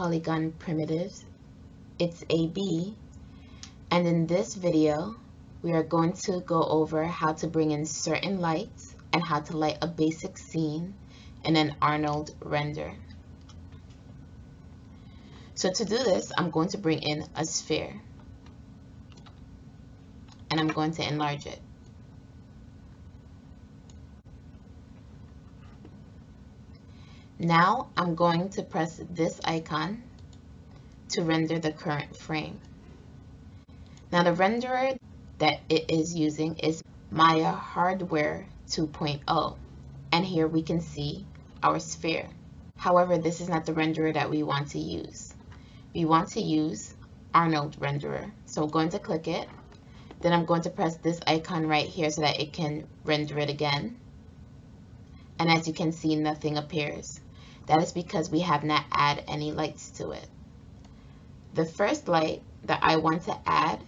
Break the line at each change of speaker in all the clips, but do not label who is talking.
polygon primitives. It's AB, and in this video we are going to go over how to bring in certain lights and how to light a basic scene in an Arnold render. So to do this, I'm going to bring in a sphere and I'm going to enlarge it. Now I'm going to press this icon to render the current frame. Now the renderer that it is using is Maya Hardware 2.0, and here we can see our sphere. However, this is not the renderer that we want to use. We want to use Arnold renderer. So I'm going to click it, then I'm going to press this icon right here so that it can render it again. And as you can see, nothing appears. That is because we have not added any lights to it. The first light that I want to add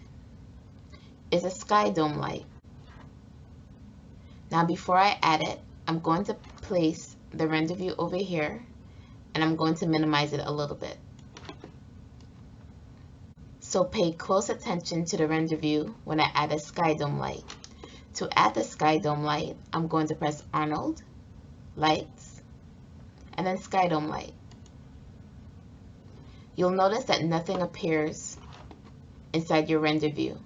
is a sky dome light. Now before I add it, I'm going to place the render view over here and I'm going to minimize it a little bit. So pay close attention to the render view when I add a sky dome light. To add the sky dome light, I'm going to press Arnold, Lights, and then Sky Dome Light. You'll notice that nothing appears inside your render view.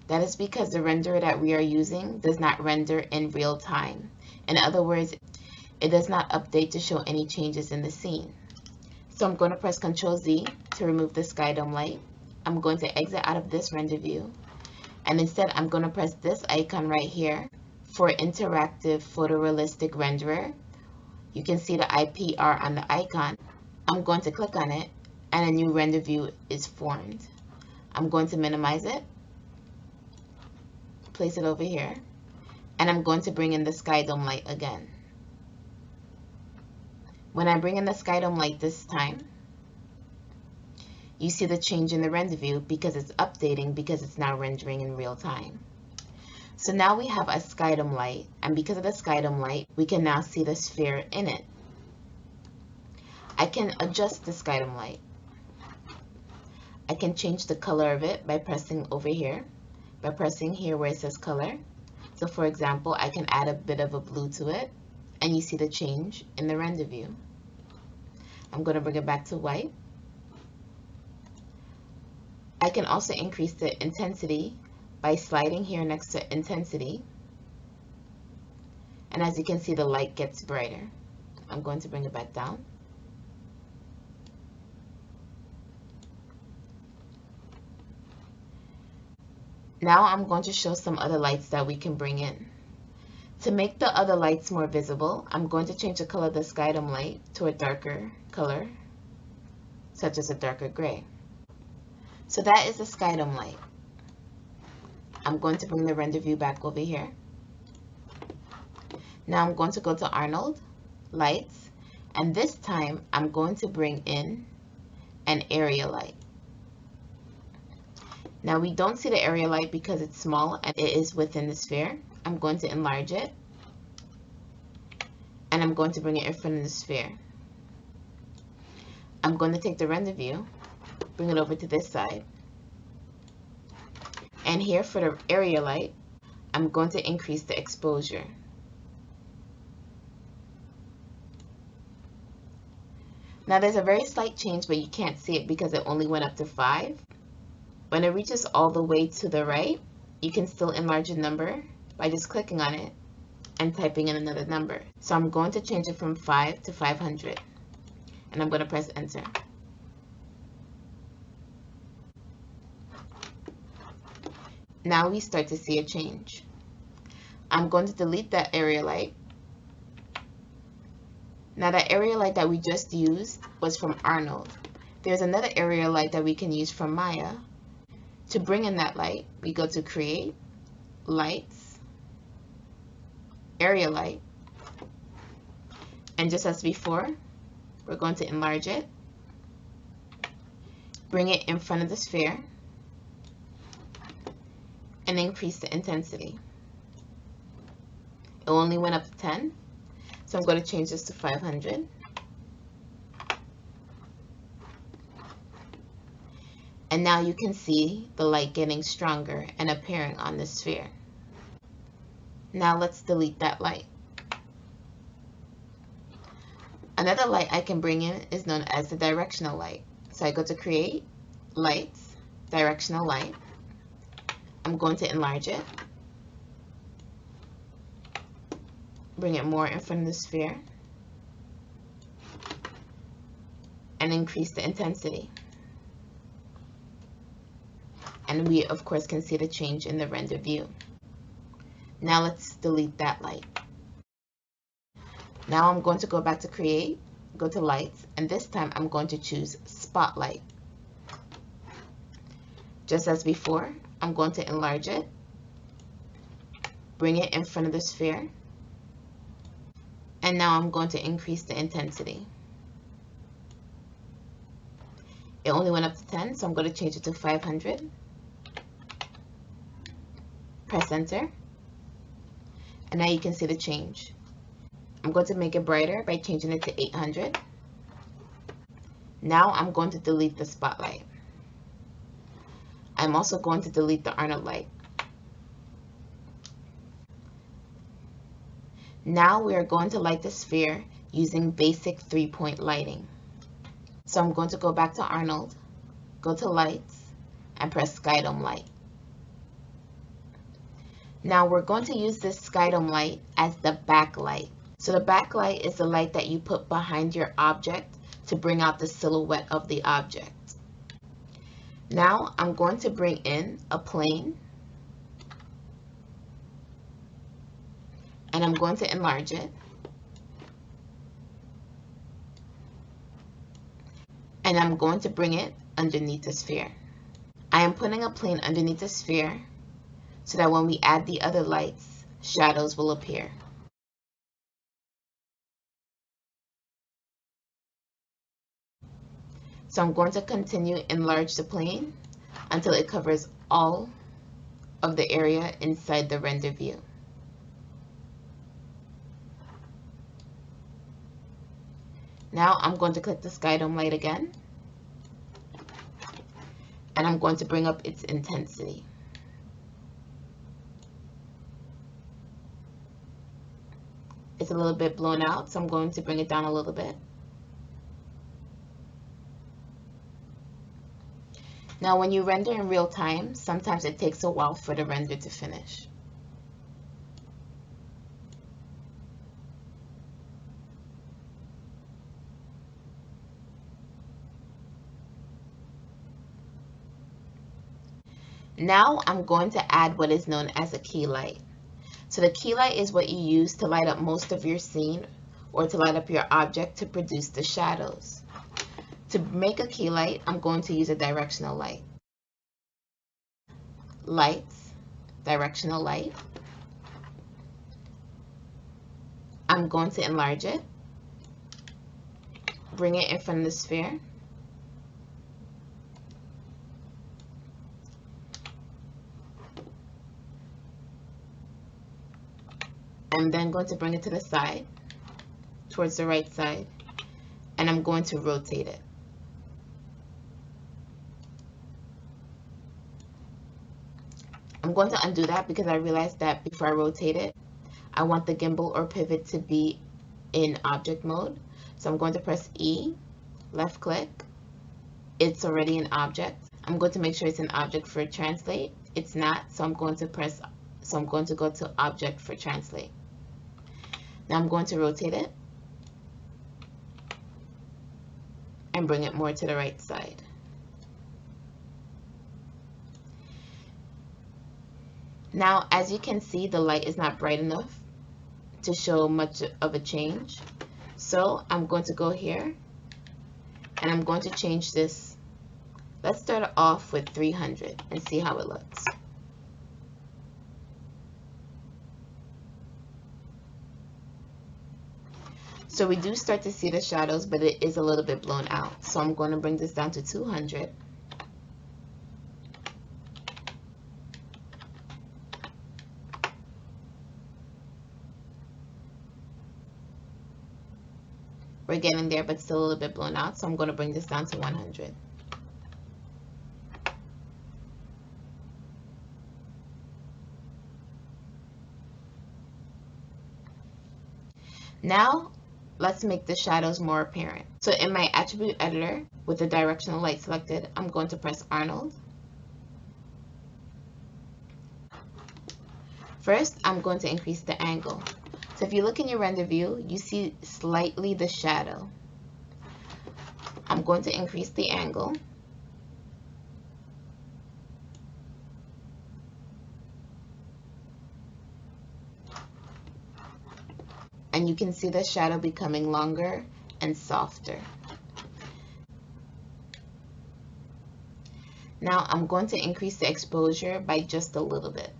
That is because the renderer that we are using does not render in real time. In other words, it does not update to show any changes in the scene. So I'm going to press Ctrl Z to remove the Sky Dome Light. I'm going to exit out of this render view, and instead I'm going to press this icon right here for Interactive Photorealistic Renderer. You can see the IPR on the icon. I'm going to click on it and a new render view is formed. I'm going to minimize it, place it over here, and I'm going to bring in the Sky Dome Light again. When I bring in the Sky Dome Light this time, you see the change in the render view because it's updating because it's now rendering in real time. So now we have a Sky Dome Light, and because of the Sky Dome Light, we can now see the sphere in it. I can adjust the Sky Dome Light. I can change the color of it by pressing over here, by pressing here where it says color. So for example, I can add a bit of a blue to it, and you see the change in the render view. I'm going to bring it back to white. I can also increase the intensity by sliding here next to intensity. And as you can see, the light gets brighter. I'm going to bring it back down. Now I'm going to show some other lights that we can bring in. To make the other lights more visible, I'm going to change the color of the Sky Dome Light to a darker color, such as a darker gray. So that is the Sky Dome Light. I'm going to bring the render view back over here. Now I'm going to go to Arnold, Lights, and this time I'm going to bring in an area light. Now we don't see the area light because it's small and it is within the sphere. I'm going to enlarge it, and I'm going to bring it in front of the sphere. I'm going to take the render view, bring it over to this side, and here for the area light, I'm going to increase the exposure. Now there's a very slight change, but you can't see it because it only went up to 5. When it reaches all the way to the right, you can still enlarge the number by just clicking on it and typing in another number. So I'm going to change it from 5 to 500, and I'm going to press enter. Now we start to see a change. I'm going to delete that area light. Now that area light that we just used was from Arnold. There's another area light that we can use from Maya. To bring in that light, we go to Create, Lights, Area Light, and just as before, we're going to enlarge it, bring it in front of the sphere, and increase the intensity. It only went up to 10, so I'm going to change this to 500. And now you can see the light getting stronger and appearing on the sphere. Now let's delete that light. Another light I can bring in is known as the directional light. So I go to Create, Lights, Directional Light. I'm going to enlarge it, bring it more in front of the sphere, and increase the intensity. And we, of course, can see the change in the render view. Now let's delete that light. Now I'm going to go back to Create, go to Lights, and this time I'm going to choose Spotlight. Just as before, I'm going to enlarge it, bring it in front of the sphere, and now I'm going to increase the intensity. It only went up to 10, so I'm going to change it to 500. Press Enter, and now you can see the change. I'm going to make it brighter by changing it to 800. Now I'm going to delete the spotlight. I'm also going to delete the Arnold light. Now we are going to light the sphere using basic 3-point lighting. So I'm going to go back to Arnold, go to Lights, and press Skydome Light. Now we're going to use this Skydome light as the backlight. So the backlight is the light that you put behind your object to bring out the silhouette of the object. Now I'm going to bring in a plane, and I'm going to enlarge it, and I'm going to bring it underneath the sphere. I am putting a plane underneath the sphere so that when we add the other lights, shadows will appear. So I'm going to continue enlarge the plane until it covers all of the area inside the render view. Now I'm going to click the Skydome light again, and I'm going to bring up its intensity. It's a little bit blown out, so I'm going to bring it down a little bit. Now when you render in real time, sometimes it takes a while for the render to finish. Now I'm going to add what is known as a key light. So the key light is what you use to light up most of your scene or to light up your object to produce the shadows. To make a key light, I'm going to use a directional light. Lights, directional light. I'm going to enlarge it, bring it in front of the sphere, I'm then going to bring it to the side, towards the right side, and I'm going to rotate it. I'm going to undo that because I realized that before I rotate it, I want the gimbal or pivot to be in object mode. So I'm going to press E, left click. It's already an object. I'm going to make sure it's an object for translate. It's not, so I'm going to go to object for translate. Now I'm going to rotate it and bring it more to the right side. Now, as you can see, the light is not bright enough to show much of a change. So I'm going to go here and I'm going to change this. Let's start off with 300 and see how it looks. So we do start to see the shadows, but it is a little bit blown out. So I'm going to bring this down to 200. We're getting there, but still a little bit blown out, so I'm going to bring this down to 100. Now, let's make the shadows more apparent. So in my attribute editor, with the directional light selected, I'm going to press Arnold. First, I'm going to increase the angle. So if you look in your render view, you see slightly the shadow. I'm going to increase the angle. And you can see the shadow becoming longer and softer. Now I'm going to increase the exposure by just a little bit.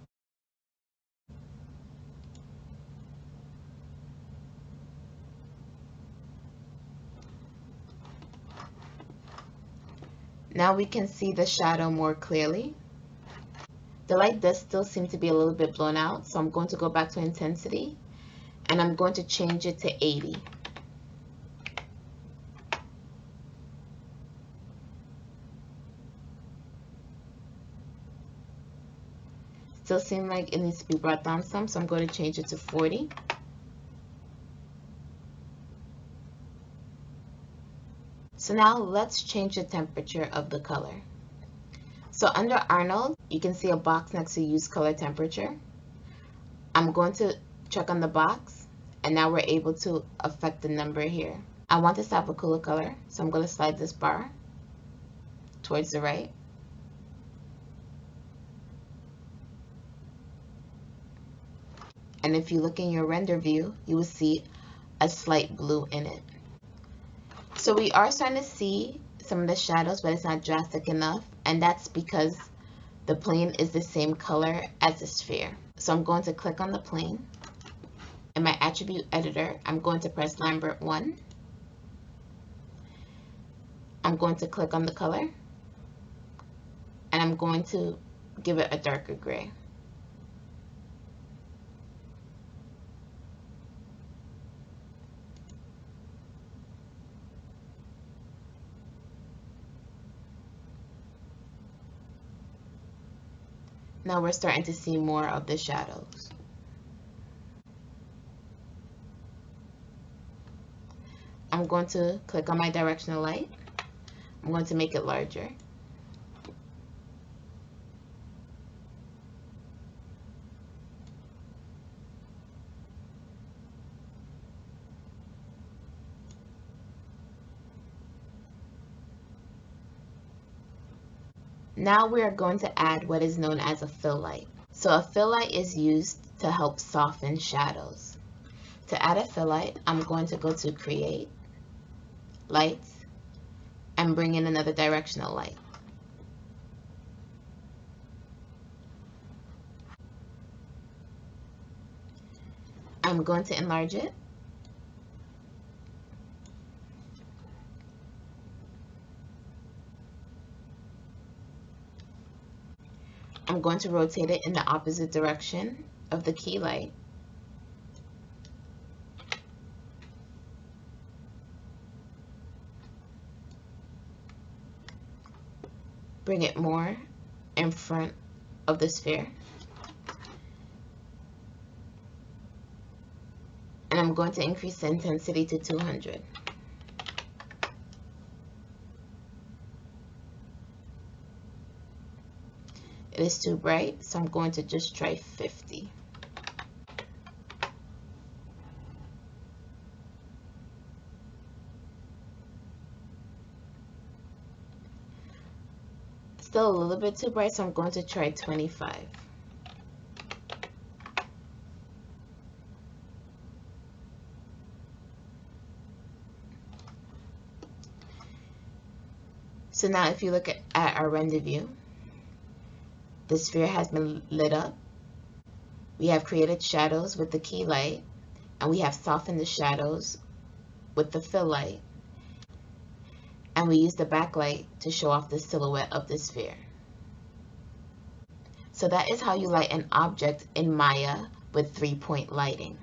Now we can see the shadow more clearly. The light does still seem to be a little bit blown out, so I'm going to go back to intensity and I'm going to change it to 80. Still seem like it needs to be brought down some, so I'm going to change it to 40. So now let's change the temperature of the color. So under Arnold, you can see a box next to use color temperature. I'm going to check on the box, and now we're able to affect the number here. I want this to have a cooler color, so I'm going to slide this bar towards the right. And if you look in your render view, you will see a slight blue in it. So we are starting to see some of the shadows, but it's not drastic enough, and that's because the plane is the same color as the sphere. So I'm going to click on the plane. In my attribute editor, I'm going to press Lambert 1. I'm going to click on the color, and I'm going to give it a darker gray. Now we're starting to see more of the shadows. I'm going to click on my directional light. I'm going to make it larger. Now we are going to add what is known as a fill light. So a fill light is used to help soften shadows. To add a fill light, I'm going to go to Create, Lights, and bring in another directional light. I'm going to enlarge it. I'm going to rotate it in the opposite direction of the key light. Bring it more in front of the sphere. And I'm going to increase the intensity to 200. It is too bright, so I'm going to just try 50. Still a little bit too bright, so I'm going to try 25. So now if you look at our render view, the sphere has been lit up. We have created shadows with the key light, and we have softened the shadows with the fill light. And we use the backlight to show off the silhouette of the sphere. So that is how you light an object in Maya with 3-point lighting.